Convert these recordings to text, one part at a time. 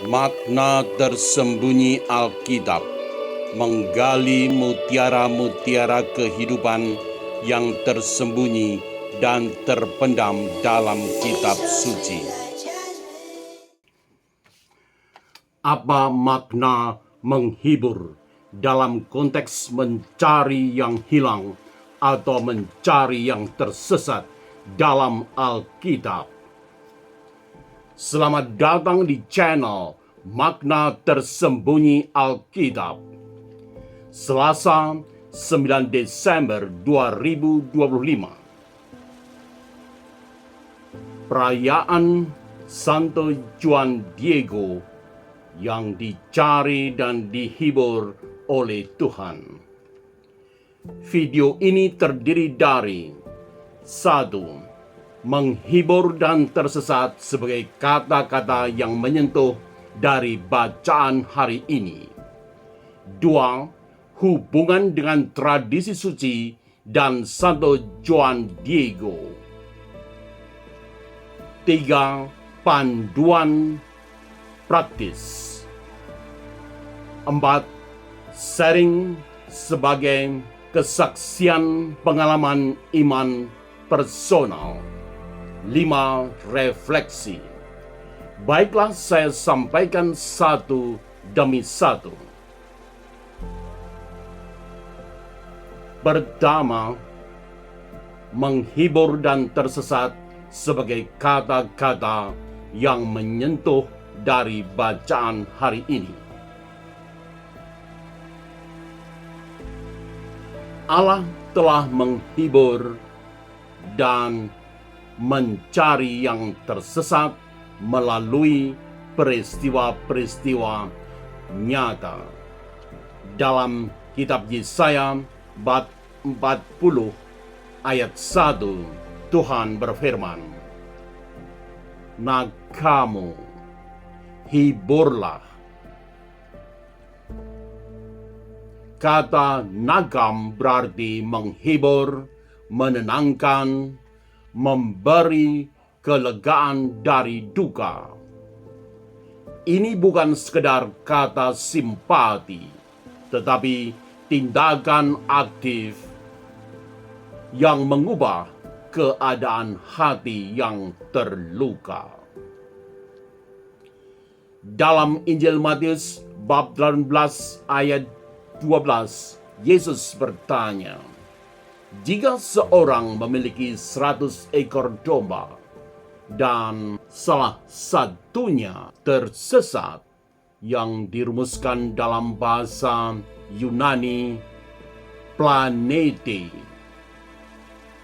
Makna tersembunyi Alkitab menggali mutiara-mutiara kehidupan yang tersembunyi dan terpendam dalam kitab suci. Apa makna menghibur dalam konteks mencari yang hilang atau mencari yang tersesat dalam Alkitab? Selamat datang di channel Makna Tersembunyi Alkitab. Selasa 9 Desember 2025. Perayaan Santo Juan Diego yang dicari dan dihibur oleh Tuhan. Video ini terdiri dari 1. Menghibur dan tersesat sebagai kata-kata yang menyentuh dari bacaan hari ini. 2. Hubungan dengan tradisi suci dan Santo Juan Diego. 3. Panduan praktis. 4. Sharing sebagai kesaksian pengalaman iman personal. 5. Refleksi. Baiklah, saya sampaikan satu demi satu. Pertama, menghibur dan tersesat sebagai kata-kata yang menyentuh dari bacaan hari ini. Allah telah menghibur dan mencari yang tersesat melalui peristiwa-peristiwa nyata. Dalam kitab Yesaya bab 40 ayat 1, Tuhan berfirman, "Nah kamu, hiburlah." Kata nagam berarti menghibur, menenangkan, memberi kelegaan dari duka. Ini bukan sekedar kata simpati, tetapi tindakan aktif yang mengubah keadaan hati yang terluka. Dalam Injil Matius bab 18 ayat 12, Yesus bertanya, "Jika seorang memiliki 100 ekor domba dan salah satunya tersesat," yang dirumuskan dalam bahasa Yunani planete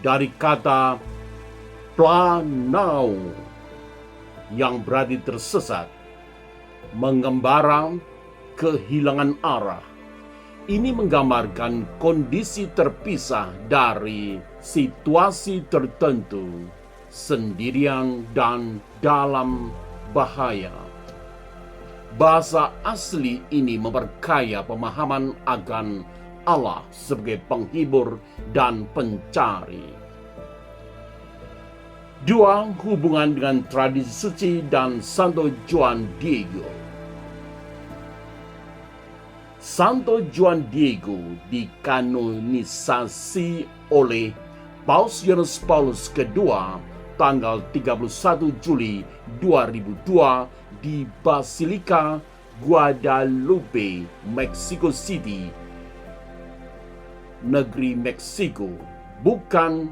dari kata planao yang berarti tersesat, mengembara, kehilangan arah. Ini menggambarkan kondisi terpisah dari situasi tertentu, sendirian dan dalam bahaya. Bahasa asli ini memperkaya pemahaman akan Allah sebagai penghibur dan pencari. 2. Hubungan dengan tradisi suci dan Santo Juan Diego. Santo Juan Diego dikanonisasi oleh Paus Yohanes Paulus II tanggal 31 Juli 2002 di Basilika Guadalupe, Mexico City, negeri Meksiko, bukan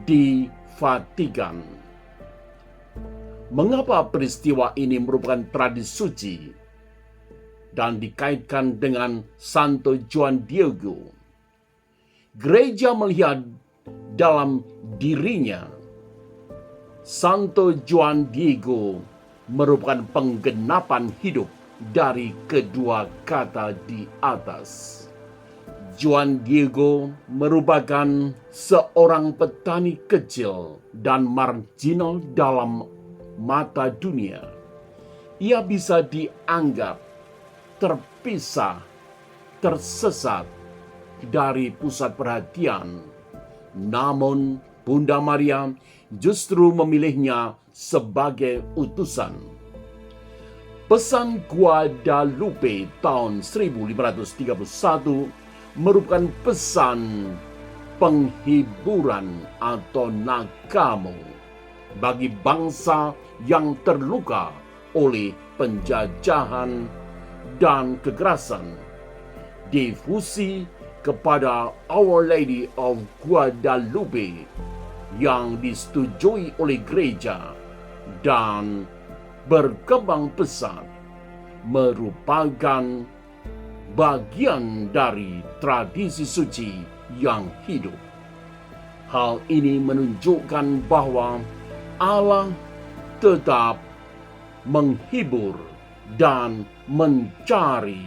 di Vatikan. Mengapa peristiwa ini merupakan tradisi suci dan dikaitkan dengan Santo Juan Diego? Gereja melihat dalam dirinya Santo Juan Diego merupakan penggenapan hidup dari kedua kata di atas. Juan Diego merupakan seorang petani kecil dan marginal dalam mata dunia. Ia bisa dianggap terpisah, tersesat dari pusat perhatian. Namun Bunda Maria justru memilihnya sebagai utusan. Pesan Guadalupe tahun 1531 merupakan pesan penghiburan atau nagamo bagi bangsa yang terluka oleh penjajahan dan kekerasan. Difusi kepada Our Lady of Guadalupe yang disetujui oleh gereja dan berkembang pesat merupakan bagian dari tradisi suci yang hidup. Hal ini menunjukkan bahwa Allah tetap menghibur dan mencari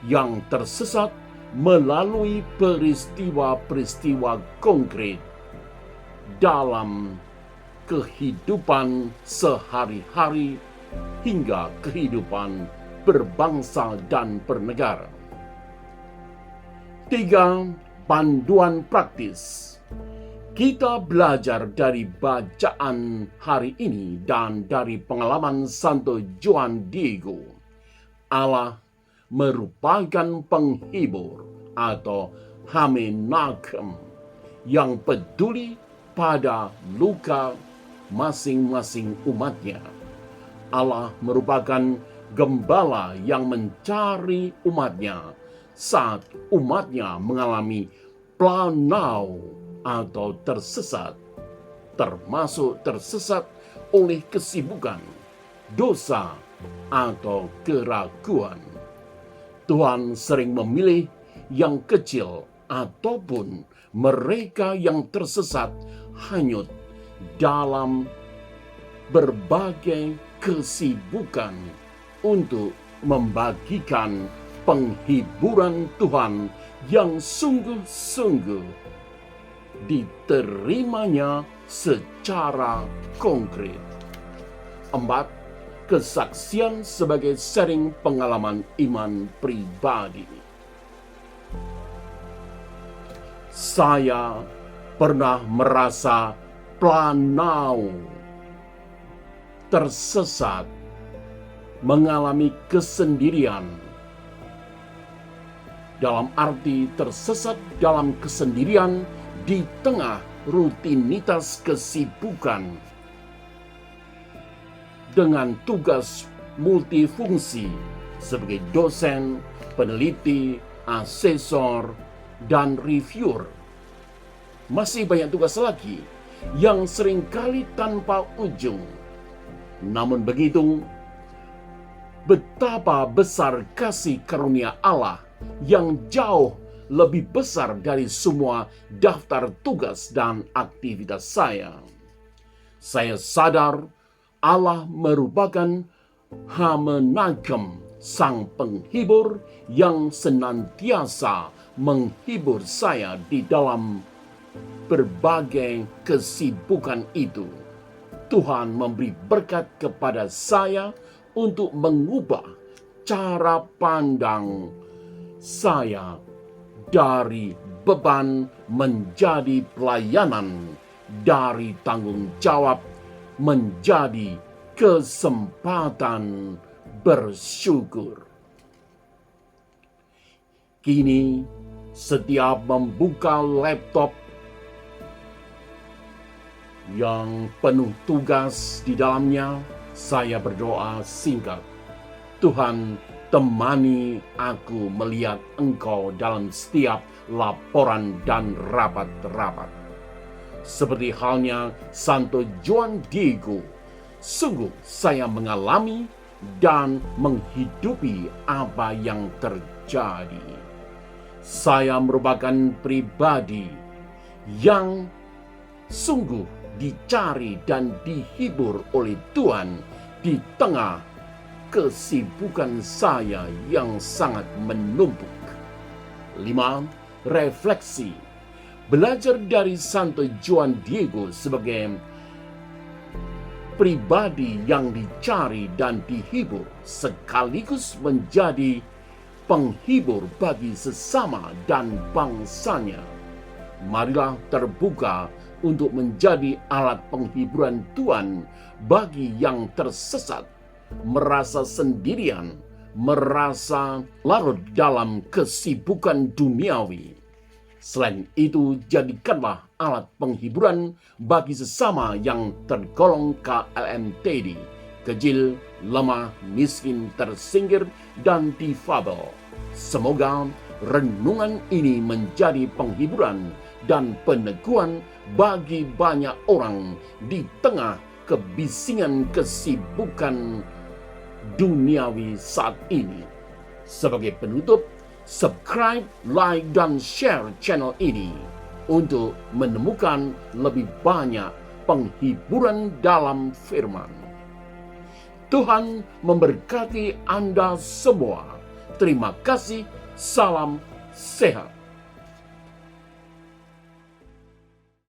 yang tersesat melalui peristiwa-peristiwa konkret dalam kehidupan sehari-hari hingga kehidupan berbangsa dan bernegara. 3. Panduan praktis. Kita belajar dari bacaan hari ini dan dari pengalaman Santo Juan Diego. Allah merupakan penghibur atau hamenakem yang peduli pada luka masing-masing umatnya. Allah merupakan gembala yang mencari umatnya saat umatnya mengalami planau atau tersesat, termasuk tersesat oleh kesibukan, dosa, atau keraguan. Tuhan sering memilih yang kecil ataupun mereka yang tersesat hanyut dalam berbagai kesibukan untuk membagikan penghiburan Tuhan yang sungguh-sungguh diterimanya secara konkret. 4. Kesaksian sebagai sharing pengalaman iman pribadi. Saya pernah merasa planau, tersesat, mengalami kesendirian. Dalam arti tersesat dalam kesendirian di tengah rutinitas kesibukan dengan tugas multifungsi sebagai dosen, peneliti, asesor, dan reviewer. Masih banyak tugas lagi yang seringkali tanpa ujung. Namun begitu, betapa besar kasih karunia Allah yang jauh lebih besar dari semua daftar tugas dan aktivitas saya. Saya sadar Allah merupakan hamenakem, sang penghibur yang senantiasa menghibur saya di dalam berbagai kesibukan itu. Tuhan memberi berkat kepada saya untuk mengubah cara pandang saya dari beban menjadi pelayanan, dari tanggung jawab menjadi kesempatan bersyukur. Kini, setiap membuka laptop yang penuh tugas di dalamnya, saya berdoa singkat. Tuhan, temani aku melihat Engkau dalam setiap laporan dan rapat-rapat. Seperti halnya Santo Juan Diego, sungguh saya mengalami dan menghidupi apa yang terjadi. Saya merupakan pribadi yang sungguh dicari dan dihibur oleh Tuhan di tengah kesibukan saya yang sangat menumpuk. 5. Refleksi. Belajar dari Santo Juan Diego sebagai pribadi yang dicari dan dihibur sekaligus menjadi penghibur bagi sesama dan bangsanya. Marilah terbuka untuk menjadi alat penghiburan Tuhan bagi yang tersesat merasa sendirian, merasa larut dalam kesibukan duniawi. Selain itu, jadikanlah alat penghiburan bagi sesama yang tergolong KLM-TD, kecil, lemah, miskin, tersinggir, dan difabel. Semoga renungan ini menjadi penghiburan dan peneguhan bagi banyak orang di tengah kebisingan kesibukan duniawi saat ini. Sebagai penutup, subscribe, like, dan share channel ini untuk menemukan lebih banyak penghiburan dalam firman. Tuhan memberkati Anda semua. Terima kasih. Salam sehat.